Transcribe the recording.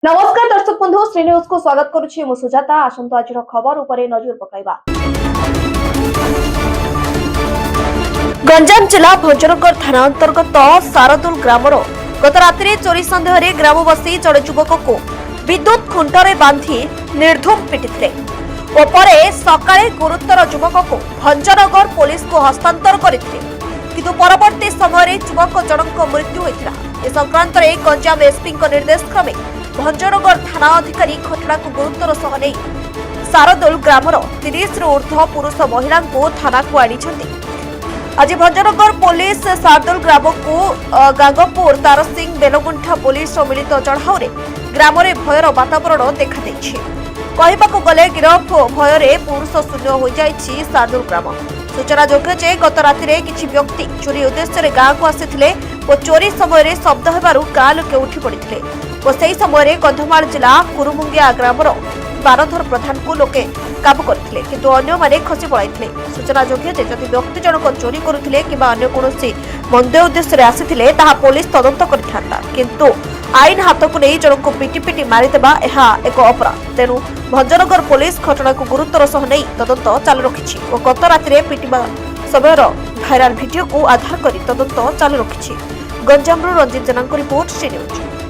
नमस्कार दर्शक बंधु श्री न्यूज को स्वागत करुछि मु सुजाता। आसंतु आज खबर उपरे नजर पकाइबा। गंजाम जिला भंजनगर थाना अंतर्गत सारदुल ग्रामर गत रात्रि चोरी सन्देह रे ग्रामवासी जड़े युवक को विद्युत खुंटरे बांधि निर्धूम पिटिथिले और परे सकाळे गुरुतर युवक को भंजनगर पुलिस को हस्तांतर करथिले, किंतु परवर्ती समय युवक जनक मृत्यु होइतिला। ए संक्रांत रे गंजाम एसपी निर्देश क्रमे भंजनगर थाना अधिकारी घटना को गुरुतर सह नहीं सारदोल ग्रामर 30 रु ऊर्ध्व पुरुष महिला को थाना को आनी। आज भंजनगर पुलिस सारदोल ग्राम को गांगपुर तारसिंह बेलगुंठा पुलिस मिलित चढ़ाऊ ग्राम में भयर वातावरण देखा कहवाक गले गिरफ भय पुरुष शून्य हो जाइछि सारदोल ग्राम। सूचना जोग्य जे गत राति किछि व्यक्ति चोरी उद्देश्य गाँ को आसिथिले और चोरी समय शब्द हेबारु गाँ लोके उठी पड़िथिले और सही समय कंधमाल जिला कुरुमुंगिया ग्रामर बारधर प्रधान को लोके काबू करथिले, किंतु अन्य माने खसी पळाइथिले। सूचना जोग्य जे जदि व्यक्ति जनक चोरी करुथिले किबा अन्य कोनोसी मंद उद्देश्य रे आसिथिले ताहा पुलिस तदंत करिथांता, किंतु आईन हाथ को नहीं जनक पिटी पिटी मारिदेबा एहा एक अपराध। तेणु भंजनगर पुलिस घटना को गुरुतर सह नहीं तदंत चालू रखिछि और गत राति पिटिबा समयर भाइराल वीडियो को आधार करी तदंत चालू रखिछि। गंजामरू रंजीत जेना रिपोर्ट सी न्यूज।